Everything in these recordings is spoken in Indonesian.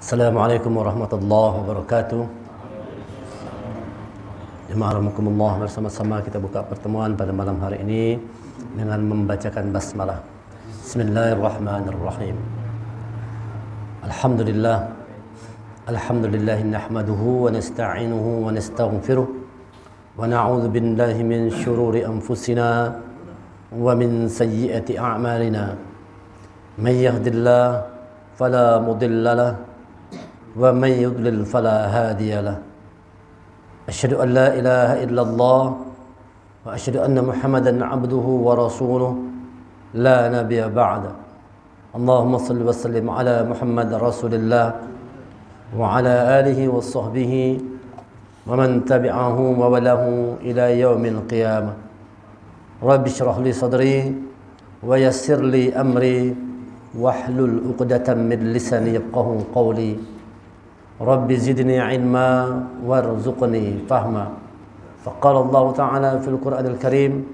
Assalamualaikum warahmatullahi wabarakatuh. Jemaah rahimakumullah, bersama-sama kita buka pertemuan pada malam hari ini dengan membacakan basmalah. Bismillahirrahmanirrahim. Alhamdulillah. Alhamdulillah nahmaduhu wa nasta'inuhu wa nastaghfiruh wa na'udzu billahi min shururi anfusina wa min sayyiati a'malina. May yahdihillahu fala mudilla lahu wa man yudlil fala hadiya lahu. Asyhadu an la ilaha illallah wa asyhadu anna Muhammadan abduhu wa rasuluh la nabiyya ba'da. Allahumma salli wa sallim ala Muhammad rasulillah wa ala alihi wa sahbihi wa man tabi'ahu wa walahu ila yaumil qiyamah. Rabbi shrah li sadri wa yassir li amri wahlul 'uqdatam min lisani yafqahu qawli. Rabbi zidni ilma warzuqni fahma. Faqala Allah Ta'ala fil Qur'anil Karim,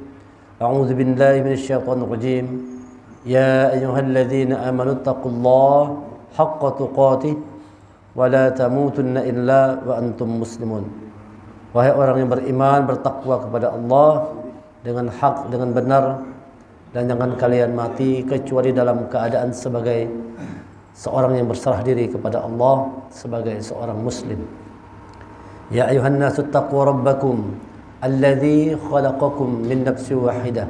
a'udzu billahi minasyaitonir rajim. Ya ayyuhalladzina amanu taqullaha haqqa tuqatih wa la tamutunna illa wa antum muslimun. Wahai orang yang beriman, bertakwa kepada Allah dengan hak, dengan benar, dan jangan kalian mati kecuali dalam keadaan sebagai seorang yang berserah diri kepada Allah, sebagai seorang muslim. Ya ayuhan nasu taqu rabbakum alladzi khalaqakum min nafsin wahidah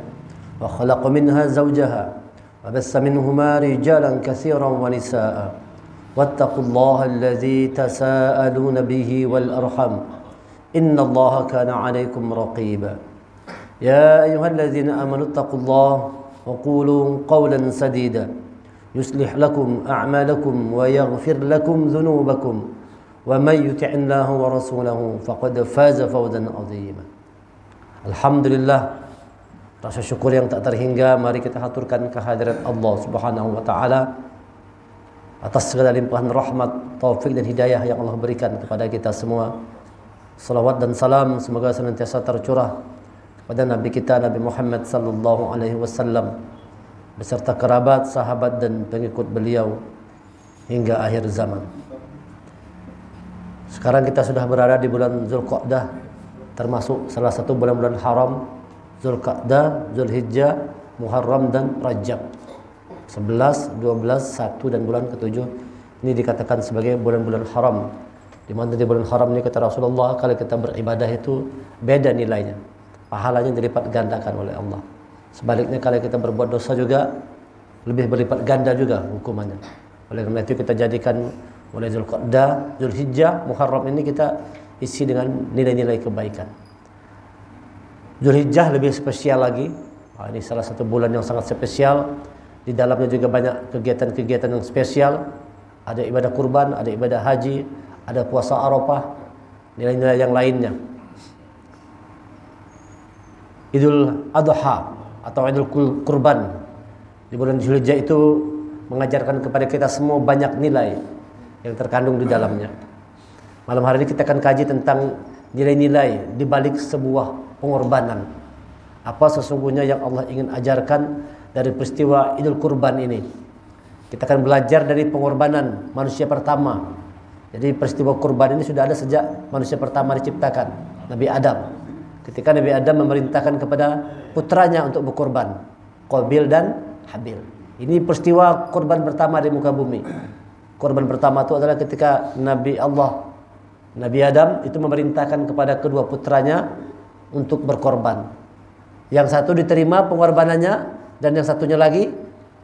wa khalaqa minha zawjaha wa bassa minhuma rijalan katsiran wa nisaa'a wattaqullaha alladzi tasaaluna bihi wal arham innallaha kana 'alaykum raqiba. Ya ayyuhalladzina amanu taqullaha wa qulu qawlan sadida يصلح لكم أعمالكم ويغفر لكم ذنوبكم ومن يطع الله ورسوله فقد فاز فوزا عظيما. Alhamdulillah, rasa syukur yang tak terhingga mari kita haturkan kehadirat Allah Subhanahu wa taala atas segala limpahan rahmat, taufik dan hidayah yang Allah berikan kepada kita semua. Salawat dan salam semoga senantiasa tercurah kepada Nabi kita Nabi Muhammad sallallahu alaihi wasallam beserta kerabat, sahabat dan pengikut beliau hingga akhir zaman. Sekarang kita sudah berada di bulan Zulqa'dah, termasuk salah satu bulan-bulan haram, Zulqa'dah, Zulhijjah, Muharram dan Rajab. 11, 12, 1 dan bulan ke-7 ini dikatakan sebagai bulan-bulan haram. Di mana di bulan haram ini kata Rasulullah, kalau kita beribadah itu beda nilainya. Pahalanya dilipat gandakan oleh Allah. Sebaliknya kalau kita berbuat dosa juga lebih berlipat ganda juga hukumannya. Oleh karena itu kita jadikan mulai Zulqa'dah, Zulhijjah, Muharram ini kita isi dengan nilai-nilai kebaikan. Zulhijjah lebih spesial lagi. Ini salah satu bulan yang sangat spesial. Di dalamnya juga banyak kegiatan-kegiatan yang spesial. Ada ibadah kurban, ada ibadah haji, ada puasa Arafah, nilai-nilai yang lainnya. Idul Adha atau Idul Kurban di bulan Zulhijjah itu mengajarkan kepada kita semua banyak nilai yang terkandung di dalamnya. Malam hari ini kita akan kaji tentang nilai-nilai di balik sebuah pengorbanan. Apa sesungguhnya yang Allah ingin ajarkan dari peristiwa Idul Kurban ini? Kita akan belajar dari pengorbanan manusia pertama. Jadi peristiwa kurban ini sudah ada sejak manusia pertama diciptakan, Nabi Adam. Ketika Nabi Adam memerintahkan kepada putranya untuk berkorban, Qabil dan Habil. Ini peristiwa korban pertama di muka bumi. Korban pertama itu adalah ketika Nabi Adam itu memerintahkan kepada kedua putranya untuk berkorban. Yang satu diterima pengorbanannya dan yang satunya lagi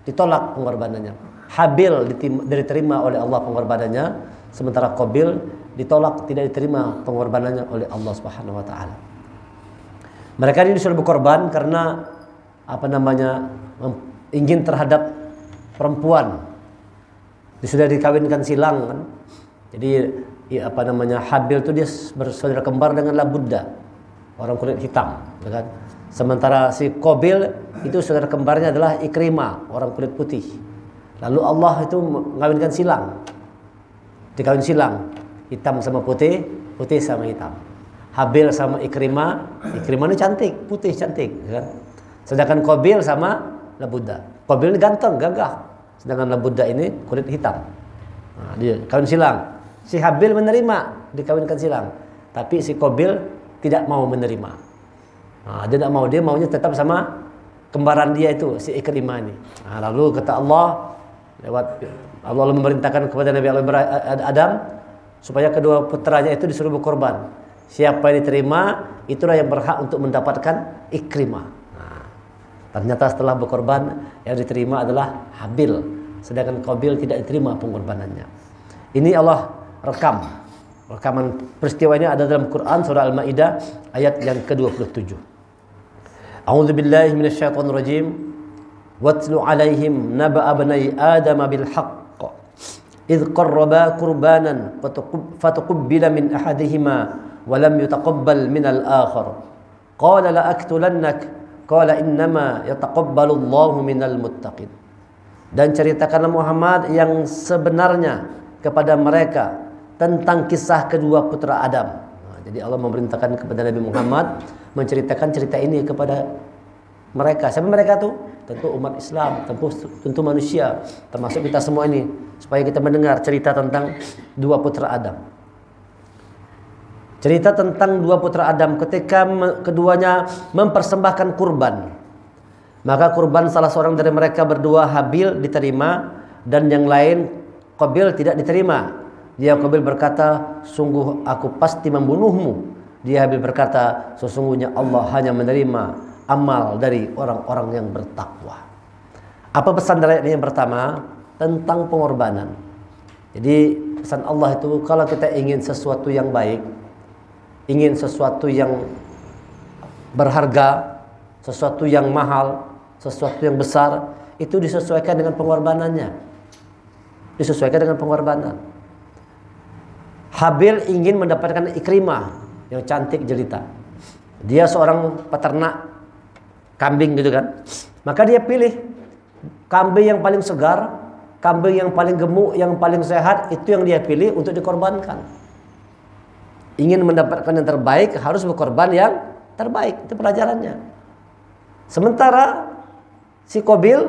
ditolak pengorbanannya. Habil diterima oleh Allah pengorbanannya, sementara Qabil ditolak, tidak diterima pengorbanannya oleh Allah Subhanahu wa taala. Mereka ini disuruh berkorban karena ingin terhadap perempuan. Sudah dikawinkan silang kan. Jadi Habil itu dia bersaudara kembar dengan Labudda, orang kulit hitam, kan? Sementara si Qabil itu saudara kembarnya adalah Ikrimah, orang kulit putih. Lalu Allah itu mengawinkan silang. Dikawin silang, hitam sama putih, putih sama hitam. Habil sama Ikrimah ini cantik, putih cantik, kan? Sedangkan Qabil sama Labudda. Qabil ini ganteng, gagah. Sedangkan Labudda ini kulit hitam. Nah, dia kawin silang. Si Habil menerima dikawinkan silang, tapi si Qabil tidak mau menerima. Nah, dia tidak mau, dia maunya tetap sama kembaran dia itu, si Ikrimah ini. Nah, lalu kata Allah, lewat Allah memerintahkan kepada Nabi Adam supaya kedua putranya itu disuruh berkorban. Siapa yang diterima, itulah yang berhak untuk mendapatkan Ikrimah. Nah, ternyata setelah berkorban, yang diterima adalah Habil, sedangkan Qabil tidak diterima pengorbanannya. Ini Allah rekaman peristiwanya ada dalam Quran surah Al-Maidah ayat yang ke-27. A'udzu billahi minasyaitonir rajim. Watlu 'alaihim naba'a bani Adam bil haqq idh qarraba qurbanan fatuqabbala min ahadihima wa lam yutaqabbal min al-akhar qala la aqtulannak qala innama yataqabbalu Allahu minal muttaqin. Dan ceritakanlah Muhammad yang sebenarnya kepada mereka tentang kisah kedua putra Adam. Nah, jadi Allah memerintahkan kepada Nabi Muhammad menceritakan cerita ini kepada mereka. Siapa mereka tuh? Tentu umat Islam, tentu manusia, termasuk kita semua ini, supaya kita mendengar cerita tentang dua putra Adam. Cerita tentang dua putra Adam ketika keduanya mempersembahkan kurban. Maka kurban salah seorang dari mereka berdua, Habil, diterima, dan yang lain Qabil tidak diterima. Dia Qabil berkata, sungguh aku pasti membunuhmu. Dia Habil berkata, sesungguhnya Allah hanya menerima amal dari orang-orang yang bertakwa. Apa pesan dari ayat yang pertama? Tentang pengorbanan. Jadi pesan Allah itu, kalau kita ingin sesuatu yang baik, ingin sesuatu yang berharga, sesuatu yang mahal, sesuatu yang besar, itu disesuaikan dengan pengorbanannya. Disesuaikan dengan pengorbanan. Habil ingin mendapatkan Ikrimah yang cantik jelita. Dia seorang peternak kambing gitu kan. Maka dia pilih kambing yang paling segar, kambing yang paling gemuk, yang paling sehat, itu yang dia pilih untuk dikorbankan. Ingin mendapatkan yang terbaik harus berkorban yang terbaik. Itu pelajarannya. Sementara si Qabil,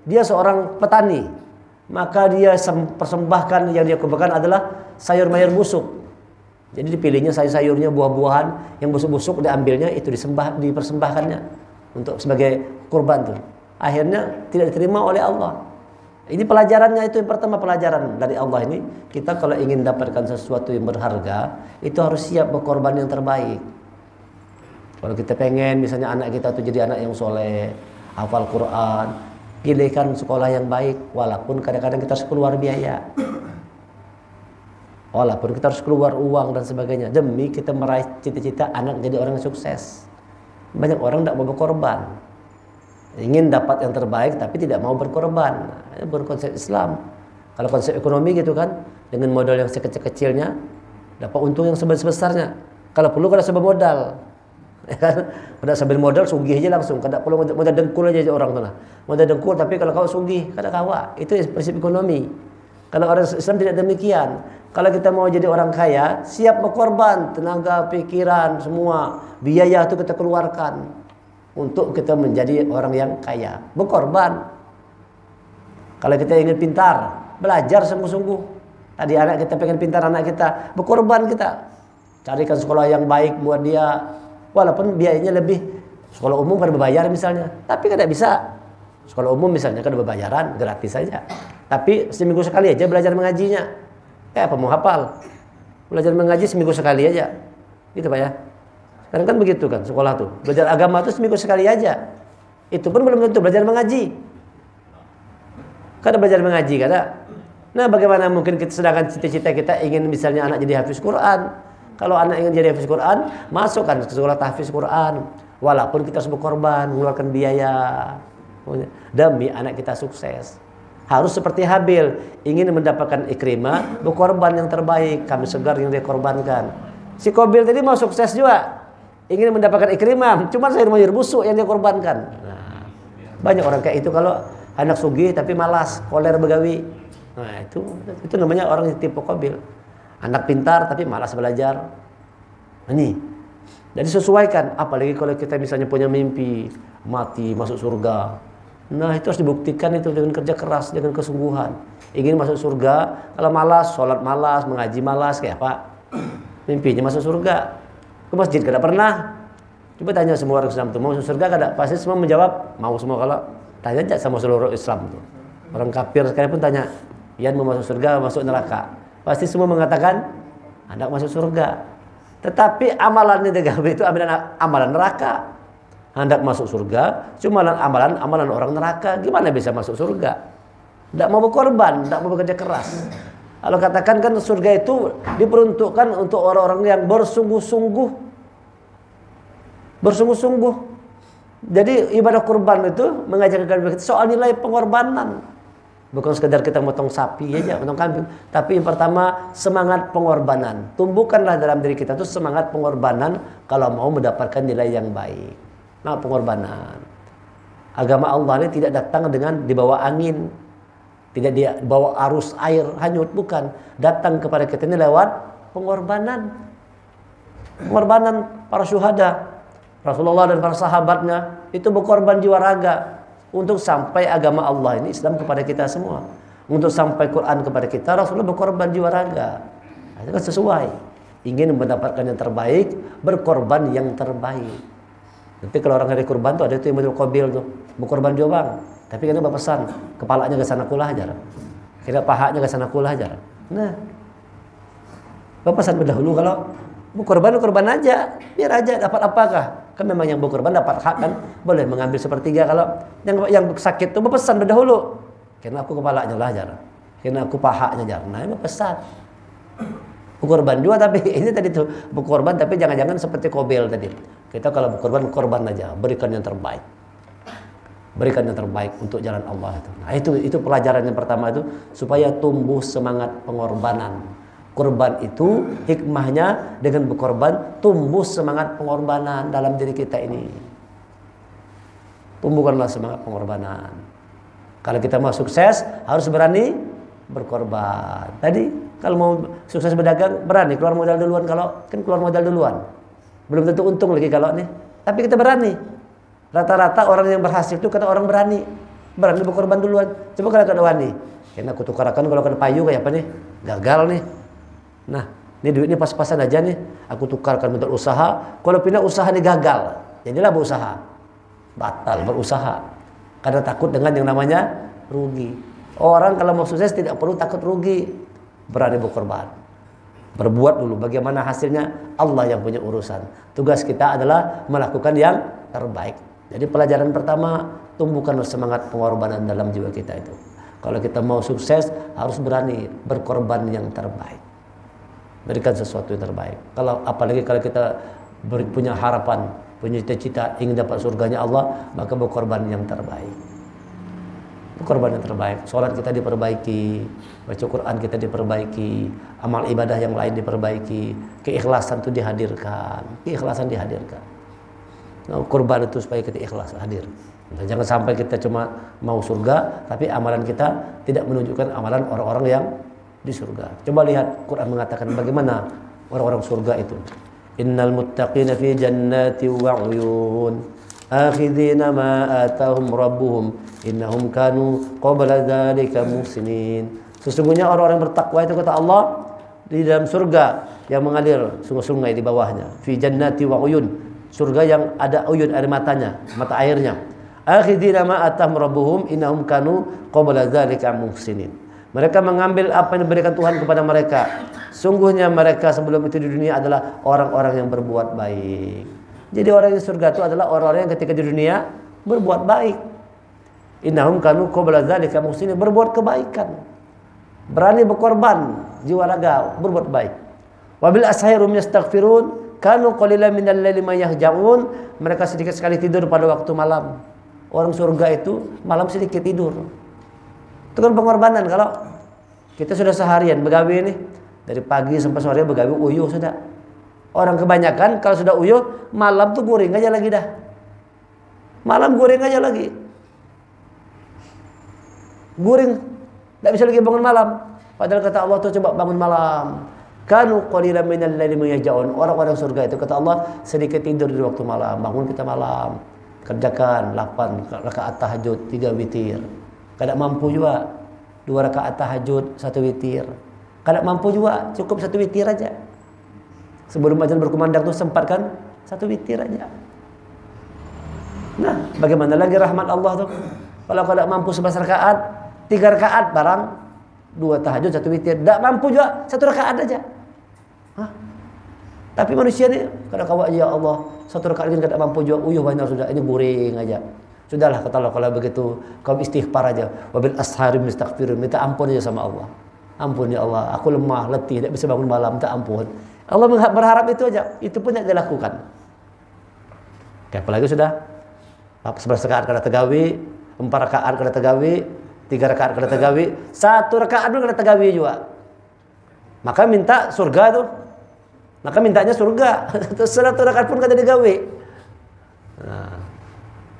dia seorang petani. Maka dia persembahkan, yang dia korbankan adalah sayur-mayur busuk. Jadi dipilihnya sayur-sayurnya, buah-buahan yang busuk-busuk, diambilnya itu dipersembahkannya untuk sebagai kurban tuh. Akhirnya tidak diterima oleh Allah. Ini pelajarannya, itu yang pertama, pelajaran dari Allah ini. Kita kalau ingin dapatkan sesuatu yang berharga, itu harus siap berkorban yang terbaik. Kalau kita pengen misalnya anak kita tuh jadi anak yang soleh, hafal Quran, pilihkan sekolah yang baik, walaupun kadang-kadang kita harus keluar biaya, walaupun kita harus keluar uang dan sebagainya, demi kita meraih cita-cita anak jadi orang yang sukses. Banyak orang tidak mau berkorban, ingin dapat yang terbaik tapi tidak mau berkorban. Bukan konsep Islam. Kalau konsep ekonomi gitu kan, dengan modal yang sekecil-kecilnya dapat untung yang sebesar-besarnya. Kalau perlu kada sebab modal, ya kan? Kada sambil modal sugih aja langsung, kada perlu modal dengkul aja orang tuh lah. Modal dengkul tapi kalau kau sugih kada kawa. Itu prinsip ekonomi. Kalau orang Islam tidak demikian. Kalau kita mau jadi orang kaya, siap berkorban tenaga, pikiran, semua biaya itu kita keluarkan untuk kita menjadi orang yang kaya. Berkorban. Kalau kita ingin pintar, belajar sungguh-sungguh. Tadi anak kita pengen pintar, anak kita berkorban, kita carikan sekolah yang baik buat dia. Walaupun biayanya lebih, sekolah umum kan berbayar misalnya, tapi kan tidak bisa. Sekolah umum misalnya kan berbayaran, gratis saja. Tapi seminggu sekali aja belajar mengajinya. Apa mau hafal? Belajar mengaji seminggu sekali aja. Gitu Pak ya. Sekarang kan begitu kan sekolah tuh. Belajar agama tuh seminggu sekali aja. Itu pun belum tentu belajar mengaji. Kada belajar mengaji kada. Nah, bagaimana mungkin kita, sedangkan cita-cita kita ingin misalnya anak jadi hafiz Quran. Kalau anak ingin jadi hafiz Quran, masukkan ke sekolah tahfiz Quran. Walaupun kita harus berkorban, mengeluarkan biaya demi anak kita sukses. Harus seperti Habil, ingin mendapatkan Ikrimah, berkorban yang terbaik, kambing segar yang dikorbankan. Si Qabil tadi mau sukses juga, ingin mendapatkan Ikrimah, cuma sayur-mayur busuk yang dikorbankan. Nah, banyak orang kayak itu kalau anak sugih tapi malas, koler begawi. Nah, itu namanya orang yang tipe Qabil. Anak pintar tapi malas belajar. Ini. Jadi sesuaikan, apalagi kalau kita misalnya punya mimpi mati masuk surga. Nah, itu harus dibuktikan itu dengan kerja keras, dengan kesungguhan. Ingin masuk surga, kalau malas, sholat malas, mengaji malas, kayak apa? Mimpinya masuk surga. Ke masjid kada pernah. Coba tanya semua orang Islam itu mau masuk surga kada? Pasti semua menjawab mau semua. Kalau tanya aja sama seluruh Islam itu. Orang kafir sekalipun tanya, "Ian mau masuk surga, masuk neraka?" Pasti semua mengatakan, "Hendak masuk surga." Tetapi amalan itu amalan neraka. Hendak masuk surga, cuma amalan orang neraka. Gimana bisa masuk surga? Tidak mau berkorban, tidak mau bekerja keras. Kalau katakan kan surga itu diperuntukkan untuk orang-orang yang bersungguh-sungguh. Bersungguh-sungguh. Jadi ibadah kurban itu mengajarkan kita soal nilai pengorbanan. Bukan sekedar kita motong sapi aja, motong kambing. Tapi yang pertama semangat pengorbanan. Tumbuhkanlah dalam diri kita itu semangat pengorbanan kalau mau mendapatkan nilai yang baik. Nah, pengorbanan. Agama Allah ini tidak datang dengan dibawa angin, tidak dibawa arus air hanyut, bukan. Datang kepada kita ini lewat pengorbanan. Pengorbanan para syuhada, Rasulullah dan para sahabatnya itu berkorban jiwa raga untuk sampai agama Allah ini Islam kepada kita semua. Untuk sampai Quran kepada kita, Rasulullah berkorban jiwa raga. Itu kan sesuai. Ingin mendapatkan yang terbaik, berkorban yang terbaik. Tapi kalau orang hari kurban tuh ada itu yang model kobil tuh, berkorban juga bang. Tapi kan berpesan, kepalanya ke sana kulah aja, kira pahanya ke sana kulah aja. Nah, berpesan berdahulu kalau berkorban aja, biar aja dapat apakah? Kan memang yang berkorban dapat hak kan, boleh mengambil sepertiga. Kalau yang sakit tuh berpesan berdahulu, karena aku kepalanya lah aja, karena aku pahanya aja. Nah, berpesan. Berkorban juga, tapi ini tadi tuh berkorban tapi jangan-jangan seperti kobel tadi. Kita kalau berkorban, korban aja, berikan yang terbaik. Berikan yang terbaik untuk jalan Allah itu. Nah, itu pelajaran yang pertama itu supaya tumbuh semangat pengorbanan. Korban itu hikmahnya dengan berkorban tumbuh semangat pengorbanan dalam diri kita ini. Tumbuhkanlah semangat pengorbanan. Kalau kita mau sukses harus berani berkorban. Tadi kalau mau sukses berdagang berani keluar modal duluan. Kalau kan keluar modal duluan belum tentu untung lagi kalau nih. Tapi kita berani. Rata-rata orang yang berhasil itu kata orang berani berkorban duluan. Coba kalau ada wani, karena aku tukarakan kalau kena payu kayak apa nih? Gagal nih. Nah, ini duit ini pas-pasan aja nih. Aku tukarkan untuk usaha. Kalau pindah usaha ini gagal, jadilah berusaha. Batal berusaha. Karena takut dengan yang namanya rugi. Orang kalau mau sukses tidak perlu takut rugi. Berani berkorban. Berbuat dulu. Bagaimana hasilnya Allah yang punya urusan. Tugas kita adalah melakukan yang terbaik. Jadi pelajaran pertama, tumbuhkan semangat pengorbanan dalam jiwa kita itu. Kalau kita mau sukses harus berani berkorban yang terbaik. Berikan sesuatu yang terbaik. Apalagi kalau kita punya harapan, punya cita-cita ingin dapat surganya Allah, maka berkorban yang terbaik. Berkorban yang terbaik. Sholat kita diperbaiki, baca Quran kita diperbaiki, amal ibadah yang lain diperbaiki, keikhlasan itu dihadirkan. Keikhlasan dihadirkan. Nah, korban itu supaya kita ikhlas hadir. Nah, jangan sampai kita cuma mau surga, tapi amalan kita tidak menunjukkan amalan orang-orang yang di surga. Coba lihat Quran mengatakan bagaimana orang-orang surga itu. Innal muttaqina fi jannati wa 'uyun akhidhina ma atahum rabbuhum innahum kanu qabla dzalika muhsinin. Sesungguhnya orang-orang bertakwa itu kata Allah di dalam surga yang mengalir sungai-sungai di bawahnya. Fi jannati wa 'uyun. Surga yang ada uyun air matanya, mata airnya. Akhidina ma atahum rabbuhum innahum kanu qabla dzalika muhsinin. Mereka mengambil apa yang diberikan Tuhan kepada mereka. Sungguhnya mereka sebelum itu di dunia adalah orang-orang yang berbuat baik. Jadi orang yang surga itu adalah orang-orang yang ketika di dunia berbuat baik. Innahum kanu qabla dzalika muhsinin, berbuat kebaikan. Berani berkorban jiwa raga, berbuat baik. Wabil ashairum yastaghfirun. Kanu qalilan minal laili ma yahja'un, mereka sedikit sekali tidur pada waktu malam. Orang surga itu malam sedikit tidur. Itu kan pengorbanan. Kalau kita sudah seharian begawe nih, dari pagi sampai sore begawe uyuh sudah. Orang kebanyakan kalau sudah uyuh malam tuh guring aja lagi dah. Malam guring aja lagi. Guring, tidak bisa lagi bangun malam. Padahal kata Allah tuh coba bangun malam. Kanu qalilan minal laili ma yahja'un. Orang-orang surga itu kata Allah sedikit tidur di waktu malam, bangun kita malam. kerjakan 8 rakaat tahajud, 3 witir. Kada mampu juga 2 rakaat tahajud, 1 witir. Kada mampu juga cukup 1 witir aja. Sebelum azan berkumandang tuh sempatkan 1 witir aja. Nah, bagaimana lagi rahmat Allah tuh? Kalau kada mampu 11 rakaat, 3 rakaat barang, 2 tahajud, 1 witir. Tak mampu juga 1 rakaat aja. Hah? Tapi manusia ni kadang kawak ya Allah, 1 rakaat lagi kada mampu juga. Uyuh banyak sudah, ini boring aja. Sudahlah kata Allah, kalau begitu kau istighfar aja. Wabil ashari mustaghfirun, minta ampun aja sama Allah. Ampun ya Allah, aku lemah, letih, tidak bisa bangun malam, minta ampun. Allah berharap itu aja, itu pun yang dilakukan. Oke, apalagi sudah 11 rakaat kada tegawi, 4 rakaat kada tegawi, 3 rakaat kada tegawi, 1 rakaat pun kada tegawi juga. Maka minta surga tuh. Maka mintanya surga. Terus 1 rakaat pun kada digawi. Nah,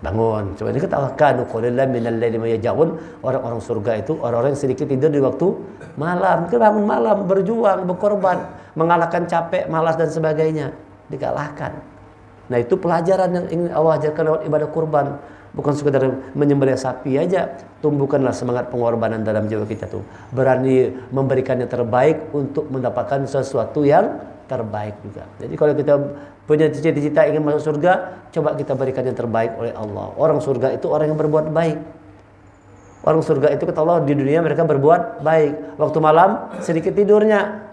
bangun. Coba ini katakan qalilan minal laili ma yaj'un. Orang-orang surga itu orang-orang yang sedikit tidur di waktu malam. Bangun malam, berjuang, berkorban, mengalahkan capek, malas dan sebagainya. Dikalahkan. Nah, itu pelajaran yang ingin Allah ajarkan lewat ibadah kurban. Bukan sekadar menyembelih sapi aja. Tumbuhkanlah semangat pengorbanan dalam jiwa kita tuh. Berani memberikan yang terbaik untuk mendapatkan sesuatu yang terbaik juga. Jadi kalau kita punya cita-cita ingin masuk surga, coba kita berikan yang terbaik oleh Allah. Orang surga itu orang yang berbuat baik. Orang surga itu kata Allah di dunia mereka berbuat baik. Waktu malam sedikit tidurnya.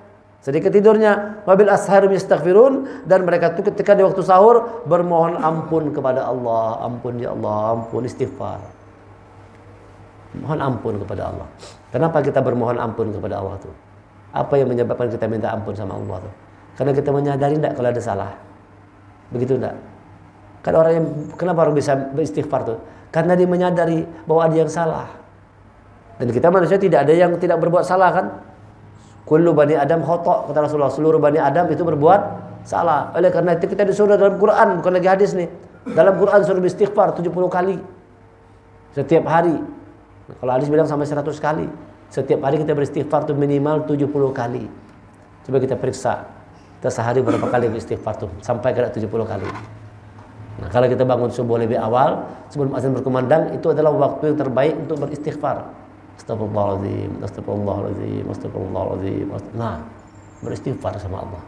Wabil asharum yastaghfirun, dan mereka itu ketika di waktu sahur bermohon ampun kepada Allah. Ampun ya Allah, ampun, istighfar. Mohon ampun kepada Allah. Kenapa kita bermohon ampun kepada Allah tuh? Apa yang menyebabkan kita minta ampun sama Allah tuh? Karena kita menyadari tidak kalau ada salah. Begitu enggak? Kan orang yang kenapa orang bisa beristighfar tuh? Karena dia menyadari bahwa ada yang salah. Dan kita manusia tidak ada yang tidak berbuat salah kan? Kullu bani Adam khata', kata Rasulullah, seluruh bani Adam itu berbuat salah. Oleh karena itu kita disuruh dalam Quran, bukan lagi hadis nih. Dalam Quran suruh beristighfar 70 kali setiap hari. Nah, kalau hadis bilang sampai 100 kali. Setiap hari kita beristighfar tuh minimal 70 kali. Coba kita periksa. Kita sehari berapa kali beristighfar tuh? Sampai ke 70 kali. Nah, kalau kita bangun subuh lebih awal, sebelum azan berkumandang, itu adalah waktu yang terbaik untuk beristighfar. Astagfirullahaladzim, astagfirullahaladzim, astagfirullahaladzim. Nah, beristighfar sama Allah.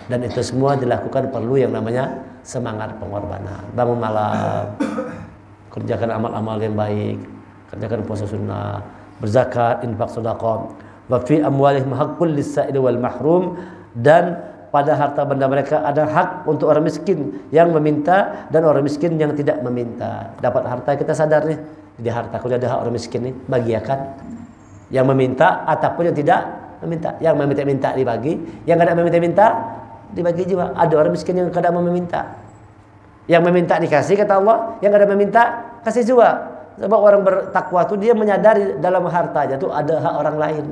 Dan itu semua dilakukan perlu yang namanya semangat pengorbanan. Bangun malam, kerjakan amal-amal yang baik, kerjakan puasa sunnah, berzakat, infak, sedekah. Wa fi amwalihim haqqul lis-sa'ili wal mahrum, dan pada harta benda mereka ada hak untuk orang miskin yang meminta dan orang miskin yang tidak meminta. Dapat harta kita sadar nih, di harta aku ada hak orang miskin nih, bagiakan. Yang meminta ataupun yang tidak meminta. Yang meminta-minta dibagi, yang tidak meminta-minta dibagi juga. Ada orang miskin yang tidak mau meminta. Yang meminta dikasih kata Allah, yang tidak meminta kasih juga. Sebab orang bertakwa itu dia menyadari dalam hartanya itu ada hak orang lain.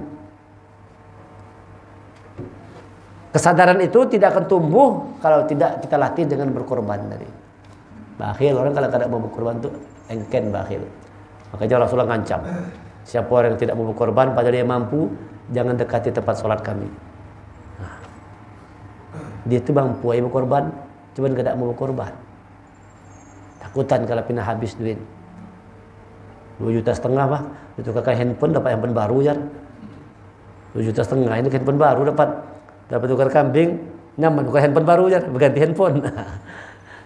Kesadaran itu tidak akan tumbuh kalau tidak kita latih dengan berkorban tadi. Bakhil, orang kalau tidak mau berkorban itu engken bakhil. Makanya Rasulullah ngancam, siapa orang yang tidak mau berkorban padahal dia mampu, jangan dekati tempat sholat kami. Nah, dia itu mampu aja berkorban, cuma tidak mau berkorban. Takutan kalau pindah habis duit. 2,5 juta bah, itu kakak handphone dapat handphone baru ya. 2,5 juta ini handphone baru dapat tukar kambing, nyaman bukan handphone baru ya, berganti handphone.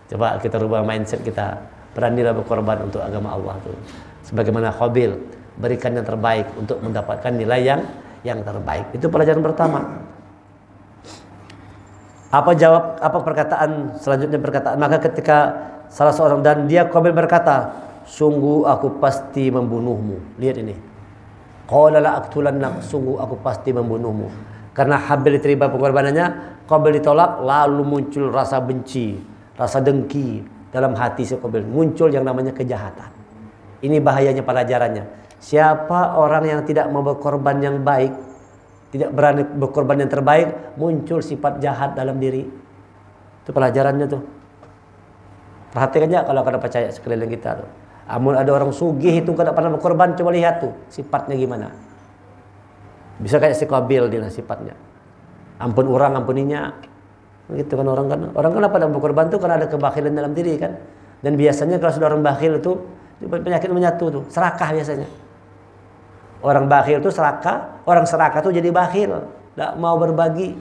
Coba kita rubah mindset kita, beranilah berkorban untuk agama Allah tuh. Sebagaimana Qabil, berikan yang terbaik untuk mendapatkan nilai yang terbaik. Itu pelajaran pertama. Apa perkataan selanjutnya perkataan? Maka ketika salah seorang dan dia Qabil berkata, sungguh aku pasti membunuhmu. Lihat ini. Qala la aqtulannak, sungguh aku pasti membunuhmu. Karena Habil diterima pengorbanannya, Qabil ditolak, lalu muncul rasa benci, rasa dengki dalam hati si Qabil. Muncul yang namanya kejahatan. Ini bahayanya pelajarannya. Siapa orang yang tidak mau berkorban yang baik, tidak berani berkorban yang terbaik, muncul sifat jahat dalam diri. Itu pelajarannya tuh. Perhatikan aja kalau kada percaya sekeliling kita tuh. Amun ada orang sugih itu kada pernah berkorban, coba lihat tuh sifatnya gimana. Bisa kayak si Qabil dia sifatnya. Ampun orang ampuninya. Gitu kan orang kan apa dalam berkorban tuh karena ada kebakhilan dalam diri kan. Dan biasanya kalau sudah orang bakhil itu penyakit menyatu tuh, serakah biasanya. Orang bakhil itu serakah, orang serakah itu jadi bakhil, tidak mau berbagi.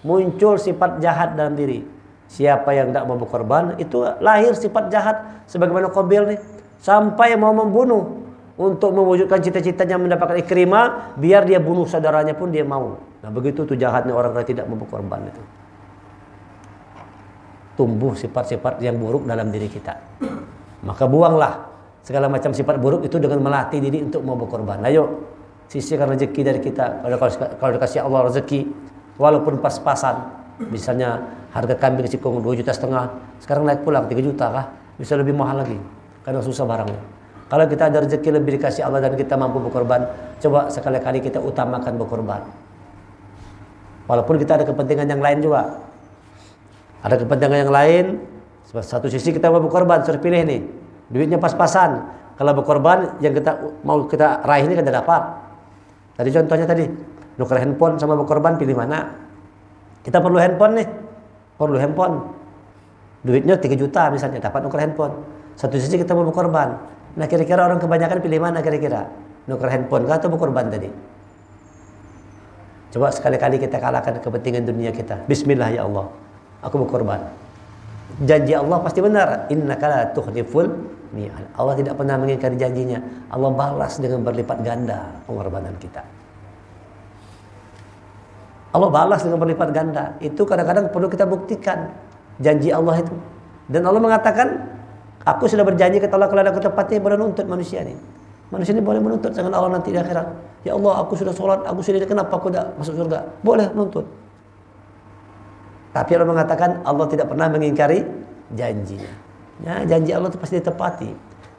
Muncul sifat jahat dalam diri. Siapa yang tidak mau berkorban itu lahir sifat jahat sebagaimana Qabil nih, sampai mau membunuh untuk mewujudkan cita-citanya mendapatkan Ikrimah, biar dia bunuh saudaranya pun dia mau. Nah begitu tuh jahatnya orang yang tidak mau berkorban itu. Tumbuh sifat-sifat yang buruk dalam diri kita. Maka buanglah segala macam sifat buruk itu dengan melatih diri untuk mau berkorban. Ayo sisihkan rezeki dari kita. Kalau dikasih Allah rezeki walaupun pas-pasan, misalnya harga kambing sikung 2,5 juta, sekarang naik pulang 3 juta kah? Bisa lebih mahal lagi karena susah barangnya. Kalau kita ada rezeki lebih dikasih Allah dan kita mampu berkorban, coba sekali-kali kita utamakan berkorban. Walaupun kita ada kepentingan yang lain juga. Ada kepentingan yang lain, satu sisi kita mau berkorban, suruh pilih nih. Duitnya pas-pasan. Kalau berkorban yang kita mau kita raih ini kita dapat. Tadi contohnya tadi, nuker handphone sama berkorban, pilih mana? Kita perlu handphone nih. Perlu handphone. Duitnya 3 juta misalnya, dapat nuker handphone. Satu sisi kita mau berkorban. Nah kira-kira orang kebanyakan pilih mana kira-kira? Nuker handphone kah atau berkorban tadi? Coba sekali-kali kita kalahkan kepentingan dunia kita. Bismillah ya Allah, aku berkorban. Janji Allah pasti benar. Innaka la tukhliful mi'ad. Allah tidak pernah mengingkari janjinya. Allah balas dengan berlipat ganda pengorbanan kita. Allah balas dengan berlipat ganda. Itu kadang-kadang perlu kita buktikan janji Allah itu. Dan Allah mengatakan, aku sudah berjanji kata Allah kalau ada ketepatnya boleh menuntut manusia ini. Manusia ini boleh menuntut dengan Allah nanti di akhirat. Ya Allah, aku sudah sholat, aku sudah kenapa aku tidak masuk surga? Boleh menuntut. Tapi Allah mengatakan Allah tidak pernah mengingkari janjinya. Ya, janji Allah itu pasti ditepati.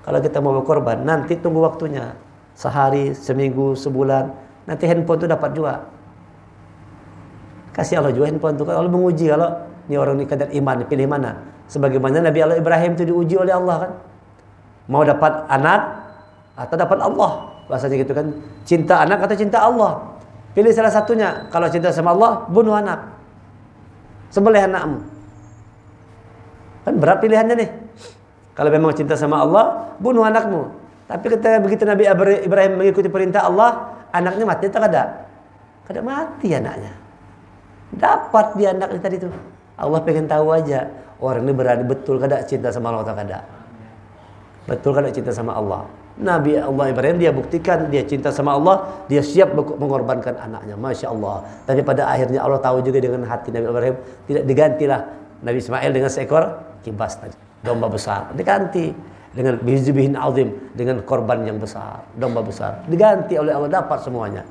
Kalau kita mau berkorban, nanti tunggu waktunya. Sehari, seminggu, sebulan, nanti handphone itu dapat juga. Kasih Allah juga handphone itu. Allah menguji kalau ini orang ini kadar iman, pilih mana? Sebagaimana Nabi Allah Ibrahim itu diuji oleh Allah kan. Mau dapat anak atau dapat Allah. Bahasanya gitu kan. Cinta anak atau cinta Allah. Pilih salah satunya. Kalau cinta sama Allah, bunuh anak. Sembelih anakmu. Kan berat pilihannya nih. Kalau memang cinta sama Allah, bunuh anakmu. Tapi ketika begitu Nabi Ibrahim mengikuti perintah Allah, anaknya mati atau kada? Kada mati anaknya. Dapat dia anaknya tadi itu. Allah pengen tahu aja orang ini berani betul kada cinta sama Allah atau kada. Betul kada cinta sama Allah. Nabi Allah Ibrahim dia buktikan dia cinta sama Allah, dia siap mengorbankan anaknya. Masya Allah. Tapi pada akhirnya Allah tahu juga dengan hati Nabi Ibrahim, tidak digantilah Nabi Ismail dengan seekor kibas tadi, domba besar. Diganti dengan bihin azim, dengan korban yang besar, domba besar. Diganti oleh Allah, dapat semuanya.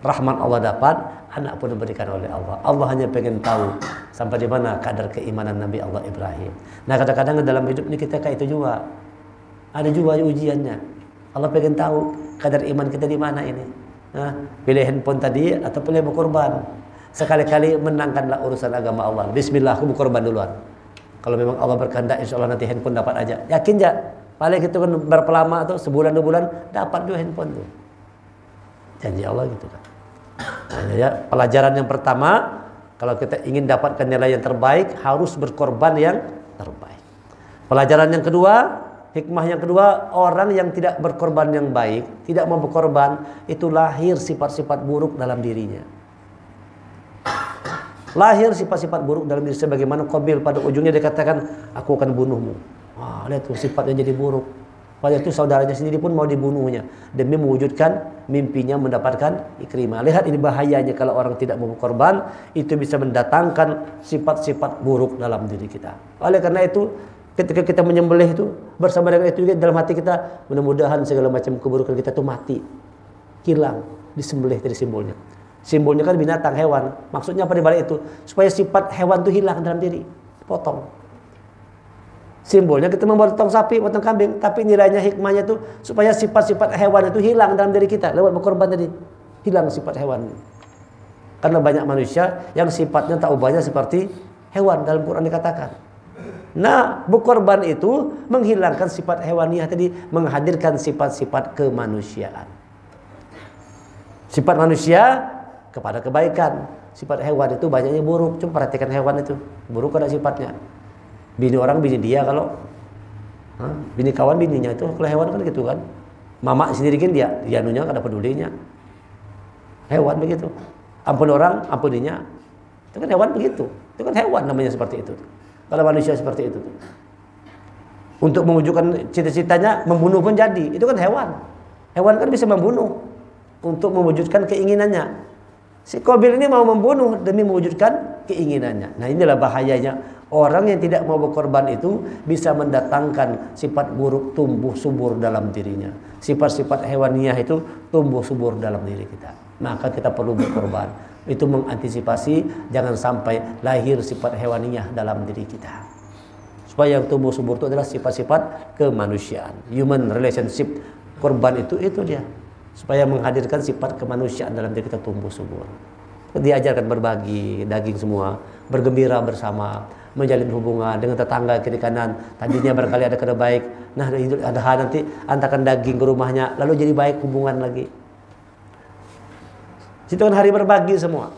Rahmat Allah dapat, anak pun diberikan oleh Allah. Allah hanya pengen tahu sampai di mana kadar keimanan Nabi Allah Ibrahim. Nah kadang-kadang dalam hidup ini kita kayak itu juga. Ada juga ujiannya. Allah pengen tahu kadar iman kita di mana ini. Nah, pilih handphone tadi atau pilih berkorban. Sekali-kali menangkanlah urusan agama Allah. Bismillah, aku berkorban duluan. Kalau memang Allah berkehendak, insya Allah nanti handphone dapat aja. Yakin ya? Paling itu kan berapa lama tuh, sebulan 2 bulan dapat dua handphone tuh. Janji Allah gitu kan. Nah, ya, pelajaran yang pertama, kalau kita ingin dapatkan nilai yang terbaik, harus berkorban yang terbaik. Pelajaran yang kedua, hikmah yang kedua, orang yang tidak berkorban yang baik, tidak mau berkorban, itu lahir sifat-sifat buruk dalam dirinya. Lahir sifat-sifat buruk dalam diri, sebagaimana Qabil pada ujungnya dikatakan, aku akan bunuhmu. Wah, lihat tuh sifatnya jadi buruk. Pada itu saudaranya sendiri pun mau dibunuhnya demi mewujudkan mimpinya mendapatkan Ikrimah. Lihat ini bahayanya kalau orang tidak mau berkorban, itu bisa mendatangkan sifat-sifat buruk dalam diri kita. Oleh karena itu, ketika kita menyembelih itu, bersama dengan itu juga dalam hati kita, mudah-mudahan segala macam keburukan kita itu mati, hilang, disembelih dari simbolnya. Simbolnya kan binatang, hewan. Maksudnya apa dibalik itu? Supaya sifat hewan itu hilang dalam diri, potong. Simbolnya kita memotong sapi, potong kambing, tapi nilainya, hikmahnya itu supaya sifat-sifat hewan itu hilang dalam diri kita lewat berkorban tadi. Hilang sifat hewan. Karena banyak manusia yang sifatnya tak ubahnya seperti hewan, dalam Quran dikatakan. Nah, berkorban itu menghilangkan sifat hewaniah tadi, menghadirkan sifat-sifat kemanusiaan. Sifat manusia kepada kebaikan. Sifat hewan itu banyaknya buruk. Cuma perhatikan hewan itu, buruk ada sifatnya. Bini orang bini dia kalau Bini kawan bininya itu, kalau hewan kan gitu kan. Mama sendiri kan dia anunya kada pedulinya. Hewan begitu. Ampun orang, ampuninya. Itu kan hewan begitu. Itu kan hewan namanya seperti itu. Kalau manusia seperti itu. Untuk mewujudkan cita-citanya membunuh pun jadi. Itu kan hewan. Hewan kan bisa membunuh untuk mewujudkan keinginannya. Si Qabil ini mau membunuh demi mewujudkan keinginannya. Nah, inilah bahayanya. Orang yang tidak mau berkorban itu bisa mendatangkan sifat buruk tumbuh subur dalam dirinya. Sifat-sifat hewaniah itu tumbuh subur dalam diri kita. Maka kita perlu berkorban. Itu mengantisipasi jangan sampai lahir sifat hewaniah dalam diri kita. Supaya yang tumbuh subur itu adalah sifat-sifat kemanusiaan. Human relationship. Korban itu dia. Supaya menghadirkan sifat kemanusiaan dalam diri kita tumbuh subur. Diajarkan berbagi daging semua, bergembira bersama, menjalin hubungan dengan tetangga kiri kanan. Tadinya barangkali ada kada baik, nah ada nanti antarkan daging ke rumahnya, lalu jadi baik hubungan lagi. Itu kan hari berbagi semua,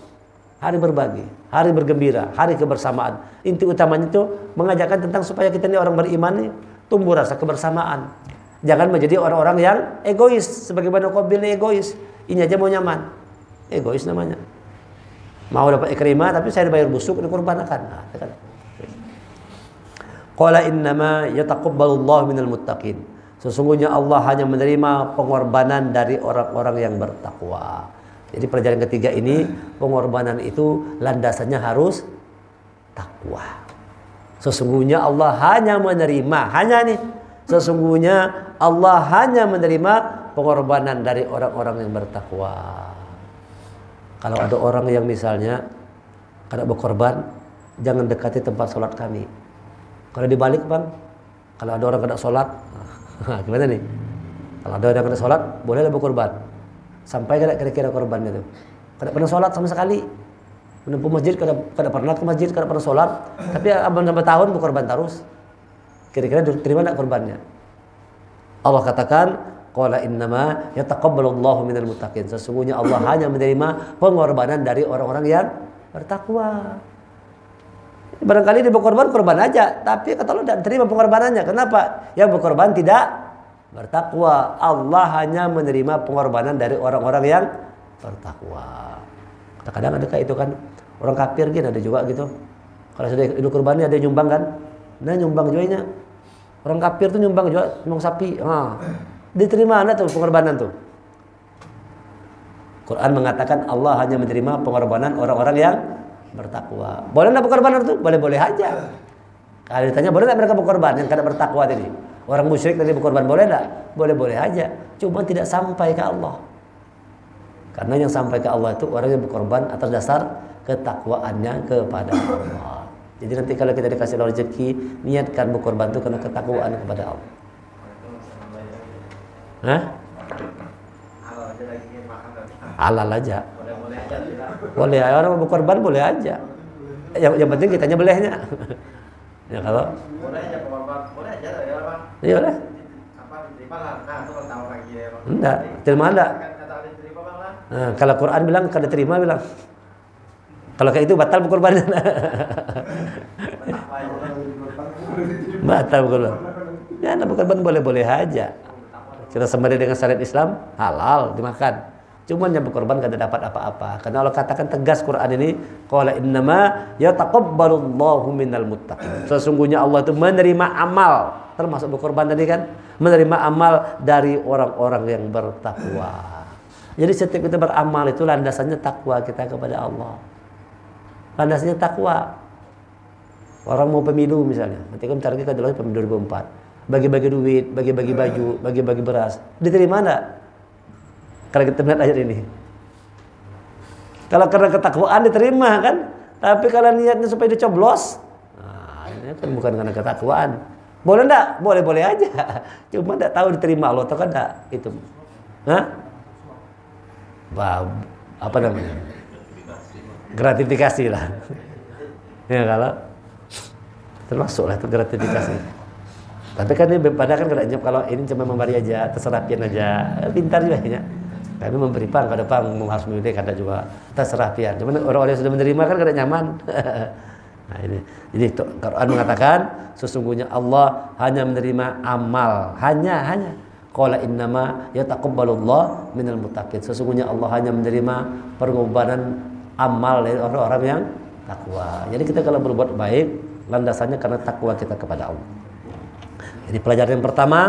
hari berbagi, hari bergembira, hari kebersamaan. Inti utamanya itu mengajarkan tentang supaya kita ini orang beriman nih tumbuh rasa kebersamaan. Jangan menjadi orang-orang yang egois. Sebagaimana Qabil ini egois. Ini aja mau nyaman. Egois namanya. Mau dapat Ikrimah tapi saya dibayar busuk, dikorbankan. Nah, kan. Qala innama yataqabbalullahu minal muttaqin. Sesungguhnya Allah hanya menerima pengorbanan dari orang-orang yang bertakwa. Jadi pelajaran ketiga ini, pengorbanan itu landasannya harus takwa. Sesungguhnya Allah hanya menerima, sesungguhnya Allah hanya menerima pengorbanan dari orang-orang yang bertakwa. Kalau ada orang yang misalnya kada berkorban, jangan dekati tempat sholat kami. Kalau dibalik bang, kalau ada orang kada sholat, gimana nih? Kalau ada orang kada sholat, bolehlah berkorban. Sampai kada kira-kira korbannya itu. Kada pernah sholat sama sekali. Menempuh masjid kada pernah ke masjid, kada pernah sholat. Tapi abang sampai tahun berkorban terus. Kira-kira terima tak korbannya? Allah katakan, qala innama yataqabbalullahu minal muttaqin. Sesungguhnya Allah hanya menerima pengorbanan dari orang-orang yang bertakwa. Barangkali dia berkorban, korban aja, tapi kata Allah tidak terima pengorbanannya. Kenapa? Yang berkorban tidak bertakwa. Allah hanya menerima pengorbanan dari orang-orang yang bertakwa. Kadang-kadang ada kayak itu kan, orang kafir gitu ada juga gitu. Kalau sudah hidup kurbannya ada nyumbang kan? Nah nyumbang jualnya. Orang kafir tuh nyumbang juga, nyumbang sapi. Diterima tuh pengorbanan tuh. Quran mengatakan Allah hanya menerima pengorbanan orang-orang yang bertakwa. Boleh enggak berkorban itu? Boleh-boleh aja. Kalau ditanya boleh enggak mereka berkorban yang kada bertakwa tadi? Orang musyrik tadi berkorban boleh enggak? Boleh-boleh aja. Cuma tidak sampai ke Allah. Karena yang sampai ke Allah itu orang yang berkorban atas dasar ketakwaannya kepada Allah. Jadi nanti kalau kita dikasih rezeki, niatkan berkorban itu karena ketakwaan kepada Allah. Hah? Halal aja. Boleh, orang mau berkorban boleh aja. Yang penting kitanya bolehnya. Ya kalau boleh aja berkorban, boleh aja ya, Bang. Iya boleh. Apa diterima lah. Nah, itu kalau tahu lagi ya, Bang. Enggak, terima enggak? Nah, kalau Quran bilang kada terima bilang. Kalau kayak itu batal berkorban. Batal berkorban. Ya, berkorban boleh-boleh aja. Kita sembari dengan syariat Islam halal dimakan. Cuman yang berkorban kada dapat apa-apa. Karena Allah katakan tegas Quran ini, qala innama yataqabbalullahu minal muttaqin. Sesungguhnya Allah itu menerima amal, termasuk berkorban tadi kan, menerima amal dari orang-orang yang bertakwa. Jadi setiap kita beramal itu landasannya takwa kita kepada Allah. Landasannya takwa. Orang mau pemilu misalnya, nanti kan target adalah pemilu 2024. Bagi-bagi duit, bagi-bagi baju, bagi-bagi beras. Diterima enggak? Kalau kita melihat ayat ini. Kalau karena ketakwaan diterima kan? Tapi kalau niatnya supaya dicoblos, nah, ini kan bukan karena ketakwaan. Boleh enggak? Boleh-boleh aja. Cuma enggak tahu diterima Allah atau enggak itu. Hah? Apa namanya? Gratifikasi lah. Ya kalau termasuklah itu gratifikasi. Tapi kan ini pada kan kalau ini cuma memberi aja, terserah pian aja, pintar juga ya. Kami memberi pang, kada pang harus memilih kada juga terserah pian. Cuman orang-orang yang sudah menerima kan kada nyaman. Nah, ini. Jadi Quran mengatakan sesungguhnya Allah hanya menerima amal, hanya. Qala innama yataqabbalullah minal muttaqin. Sesungguhnya Allah hanya menerima pengorbanan amal dari orang-orang yang takwa. Jadi kita kalau berbuat baik, landasannya karena takwa kita kepada Allah. Jadi pelajaran yang pertama,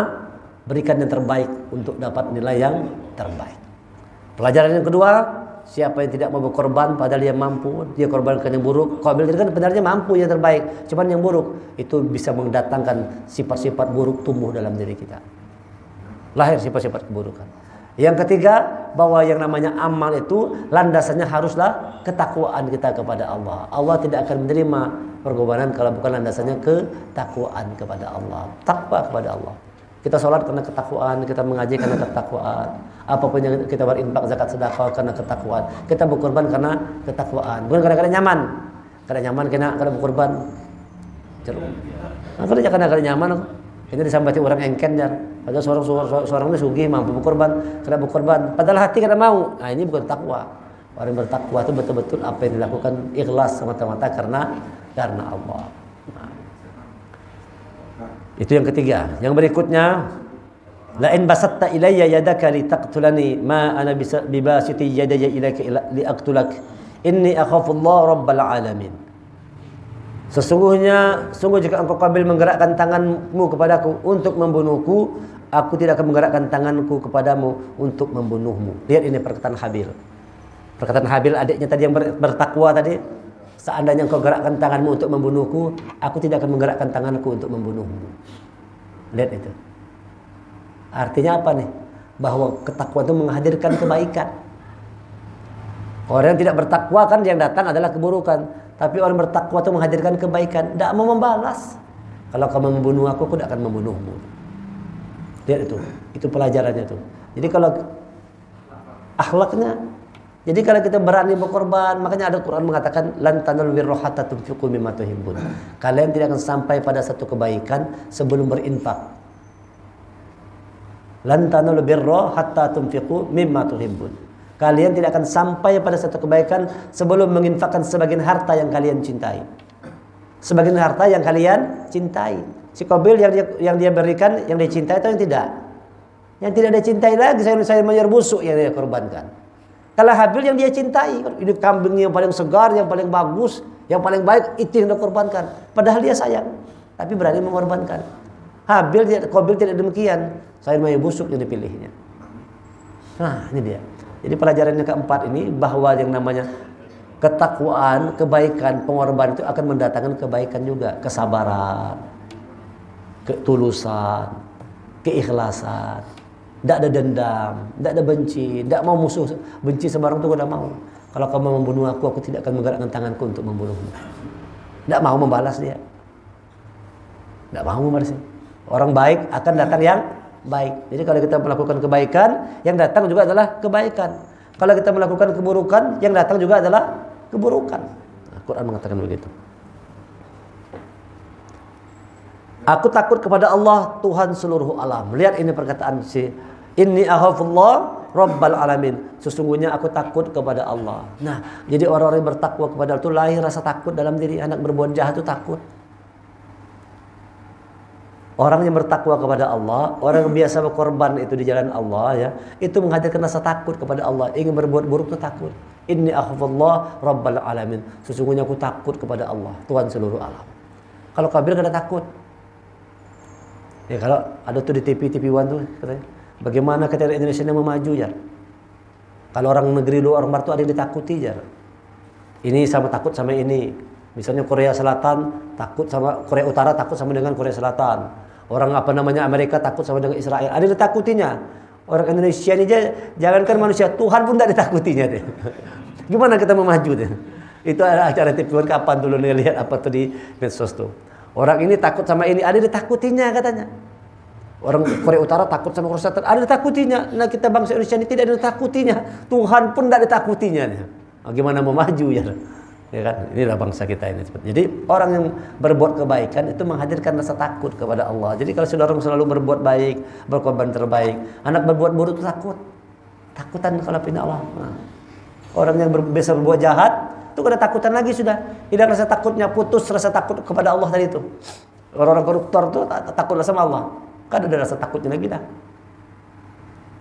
berikan yang terbaik untuk dapat nilai yang terbaik. Pelajaran yang kedua, siapa yang tidak mau berkorban padahal dia mampu, dia korbankan yang buruk. Qabil kan sebenarnya mampu yang terbaik, cuman yang buruk itu bisa mendatangkan sifat-sifat buruk tumbuh dalam diri kita. Lahir sifat-sifat keburukan. Yang ketiga, bahwa yang namanya amal itu landasannya haruslah ketakwaan kita kepada Allah. Allah tidak akan menerima pengorbanan kalau bukan landasannya ketakwaan kepada Allah. Takwa kepada Allah. Kita sholat karena ketakwaan, kita mengaji karena ketakwaan. Apapun yang kita berinfak, zakat, sedekah karena ketakwaan. Kita berkorban karena ketakwaan. Bukan kadang-kadang nyaman. Kadang nyaman kena berkorban. Kadang-kadang nyaman. Ini disambati orang engken jar. Padahal seorang ini sugih mampu berkorban, kena berkorban. Padahal hati kada mau. Nah, ini bukan takwa. Orang bertakwa itu betul-betul apa yang dilakukan ikhlas semata-mata karena Allah. Nah. Itu yang ketiga. Yang berikutnya, la in basatta ilayya yadaka litaqtulani ma ana bibasiti yadayya ilayka liaqtulak. Inni akhafullah rabbal alamin. Sungguh jika engkau Qabil menggerakkan tanganmu kepadaku untuk membunuhku, aku tidak akan menggerakkan tanganku kepadamu untuk membunuhmu. Lihat ini perkataan Habil. Perkataan Habil adiknya tadi yang bertakwa tadi. Seandainya engkau gerakkan tanganmu untuk membunuhku, aku tidak akan menggerakkan tanganku untuk membunuhmu. Lihat itu. Artinya apa nih? Bahwa ketakwaan itu menghadirkan kebaikan. Orang yang tidak bertakwa kan yang datang adalah keburukan. Tapi orang bertakwa itu menghadirkan kebaikan. Tidak mau membalas. Kalau kamu membunuh aku tidak akan membunuhmu. Lihat itu. Itu pelajarannya itu. Jadi kalau akhlaknya. Jadi kalau kita berani berkorban. Makanya ada Quran mengatakan lan tanalul birra hatta tunfiqu mimma tuhibbun. Kalian tidak akan sampai pada satu kebaikan sebelum berinfak. Lan tanalul birra hatta tunfiqu mimma tuhibbun. Kalian tidak akan sampai pada satu kebaikan sebelum menginfakkan sebagian harta yang kalian cintai. Sebagian harta yang kalian cintai. Si Qabil yang dia berikan, yang dia cintai atau yang tidak? Yang tidak dia cintai lagi, saya mayar busuk yang dia korbankan. Kalau Habil yang dia cintai, ini kambing yang paling segar, yang paling bagus, yang paling baik, itu yang dia korbankan. Padahal dia sayang, tapi berani mengorbankan. Qabil tidak demikian, saya mayar busuk yang dipilihnya. Nah, ini dia. Jadi pelajaran yang keempat ini bahwa yang namanya ketakwaan, kebaikan, pengorbanan itu akan mendatangkan kebaikan juga, kesabaran, ketulusan, keikhlasan, tidak ada dendam, tidak ada benci, tidak mau musuh benci sembarang itu tidak mau. Kalau kamu membunuh aku tidak akan menggerakkan tanganku untuk membunuhmu. Tidak mau membalas dia, tidak mau membalas. Orang baik akan datang yang baik. Jadi kalau kita melakukan kebaikan, yang datang juga adalah kebaikan. Kalau kita melakukan keburukan, yang datang juga adalah keburukan. Al-Quran mengatakan begitu. Aku takut kepada Allah, Tuhan seluruh alam. Lihat ini perkataan si Inni akhafullah rabbal alamin. Sesungguhnya aku takut kepada Allah. Nah, jadi orang-orang yang bertakwa kepada Allah itu lahir rasa takut dalam diri. Anak berbuat jahat itu takut. Orang yang bertakwa kepada Allah, orang yang biasa berkorban itu di jalan Allah ya, itu menghadirkan rasa takut kepada Allah. Ingin berbuat buruk itu takut. Inni akhafullah rabbal alamin. Sesungguhnya aku takut kepada Allah, Tuhan seluruh alam. Kalau Qabil kada takut. Ya kalau ada tuh di TV One tuh katanya, bagaimana ketika Indonesia ini memaju ya. Kalau orang negeri luar orang tuh ada yang ditakuti ya. Ini sama takut sama ini. Misalnya Korea Selatan takut sama Korea Utara, takut sama dengan Korea Selatan. Orang Amerika takut sama dengan Israel. Ada yang ditakutinya. Orang Indonesia ini jangankan manusia, Tuhan pun tidak ditakutinya. Gimana kita memaju? Itu ada acara TV One kapan dulu nih lihat apa tuh di medsos tuh. Orang ini takut sama ini, ada yang ditakutinya katanya. Orang Korea Utara takut sama Korea Selatan, ada yang ditakutinya. Nah kita bangsa Indonesia ini tidak ada yang ditakutinya. Tuhan pun tidak ditakutinya. Nah, gimana mau maju ya? Ya kan? Inilah bangsa kita ini. Jadi orang yang berbuat kebaikan itu menghadirkan rasa takut kepada Allah. Jadi kalau saudara selalu berbuat baik, berkorban terbaik, anak berbuat buruk itu takut. Takutan kalau pindah Allah. Nah, orang yang biasa berbuat jahat, itu ada takutan lagi sudah. Hilang rasa takutnya, putus rasa takut kepada Allah tadi itu. Orang-orang koruptor tuh takutlah sama Allah. Kan ada rasa takutnya lagi dah.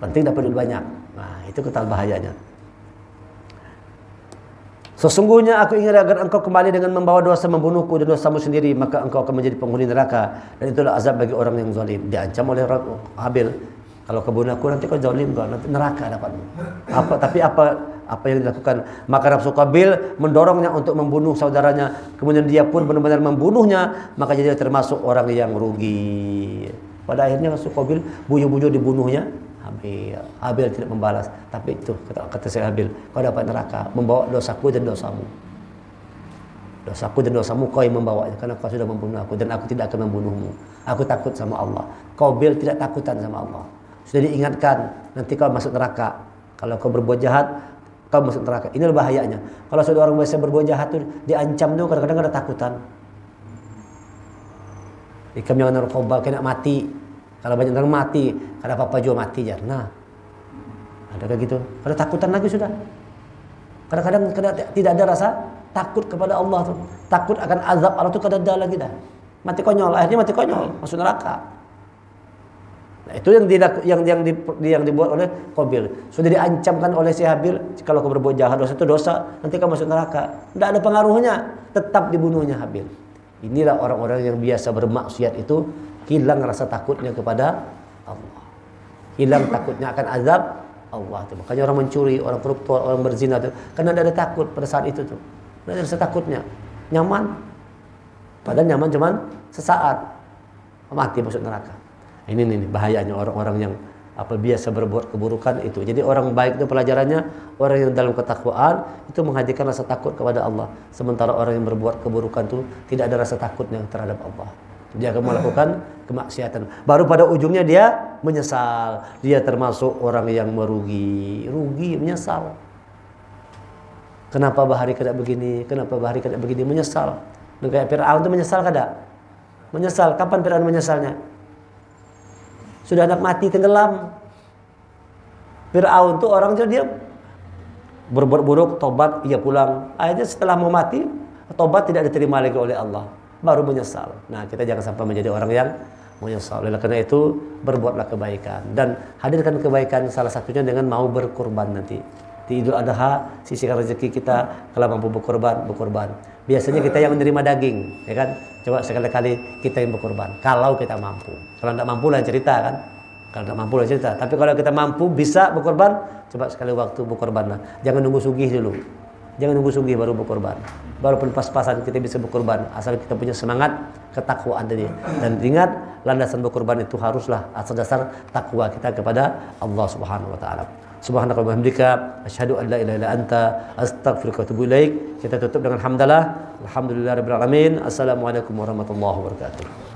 Penting dapat duit banyak. Nah, itu ketal bahayanya. Sesungguhnya aku ingin agar engkau kembali dengan membawa dosa membunuhku dan dosamu sendiri, maka engkau akan menjadi penghuni neraka, dan itulah azab bagi orang yang zalim. Diancam oleh Habil, kalau kau bunuh aku nanti kau zalim, kau nanti neraka dapatmu. Tapi apa yang dilakukan? Maka nafsu Qabil mendorongnya untuk membunuh saudaranya, kemudian dia pun benar-benar membunuhnya, maka jadi termasuk orang yang rugi. Pada akhirnya nafsu Qabil buju-buju dibunuhnya Habil tidak membalas, tapi itu kata saya Habil, kau dapat neraka, membawa dosaku dan dosamu. Dosaku dan dosamu kau yang membawanya, karena kau sudah membunuh aku, dan aku tidak akan membunuhmu. Aku takut sama Allah. Qabil tidak takutan sama Allah. Sudah diingatkan, nanti kau masuk neraka. Kalau kau berbuat jahat, kau masuk neraka. Inilah bahayanya. Kalau sudah orang biasa berbuat jahat tuh diancam tuh, kadang-kadang ada takutan. Ikam yang narkoba kena mati. Kalau banyak orang mati, ada apa-apa juga mati ya. Nah, ada kayak gitu. Ada takutan lagi sudah. Kadang-kadang tidak ada rasa takut kepada Allah tuh. Takut akan azab Allah tuh kada ada lagi dah. Mati konyol, akhirnya mati konyol, masuk neraka. Nah, itu yang dibuat oleh Qabil. Sudah diancamkan oleh si Habil, kalau kau berbuat jahat dosa itu dosa, nanti kau masuk neraka. Tidak ada pengaruhnya, tetap dibunuhnya Habil. Inilah orang-orang yang biasa bermaksiat itu hilang rasa takutnya kepada Allah. Hilang takutnya akan azab Allah tuh. Makanya orang mencuri, orang koruptor, orang berzina tuh, karena ada takut pada saat itu tuh. Ada rasa takutnya. Nyaman. Padahal nyaman cuman sesaat. Mati masuk neraka. Ini bahayanya orang-orang yang biasa berbuat keburukan itu. Jadi orang baik itu pelajarannya, orang yang dalam ketakwaan itu menghadirkan rasa takut kepada Allah. Sementara orang yang berbuat keburukan itu tidak ada rasa takutnya terhadap Allah. Dia akan melakukan kemaksiatan. Baru pada ujungnya dia menyesal. Dia termasuk orang yang merugi. Rugi, menyesal. Kenapa bahari kada begini? Kenapa bahari kada begini? Menyesal. Dan kayak Fir'aun itu menyesal kada? Menyesal. Kapan Fir'aun menyesalnya? Sudah anak mati tenggelam. Fir'aun itu orang dia berbuat buruk, tobat, ia pulang. Akhirnya setelah mau mati, tobat tidak diterima lagi oleh Allah. Baru menyesal. Nah, kita jangan sampai menjadi orang yang menyesal. Oleh karena itu, berbuatlah kebaikan dan hadirkan kebaikan salah satunya dengan mau berkorban nanti. Di Idul Adha, sisihkan rezeki kita, kalau mampu berkorban. Biasanya kita yang menerima daging, ya kan? Coba sekali-kali kita yang berkorban. Kalau kita mampu. Kalau tidak mampu lah cerita kan? Kalau tidak mampu lah cerita. Tapi kalau kita mampu bisa berkorban, coba sekali waktu berkorbanlah. Jangan nunggu sugih dulu. Jangan nunggu sugih baru berkorban. Baru pas-pasan kita bisa berkorban. Asal kita punya semangat ketakwaan tadi. Dan ingat, landasan berkorban itu haruslah asal dasar takwa kita kepada Allah Subhanahu wa taala. Subhanaka wa bihamdika asyhadu an la ilaha illa anta astaghfiruka wa atubu ilaik. Kita tutup dengan hamdalah. Alhamdulillahirabbil alamin. Assalamualaikum warahmatullahi wabarakatuh.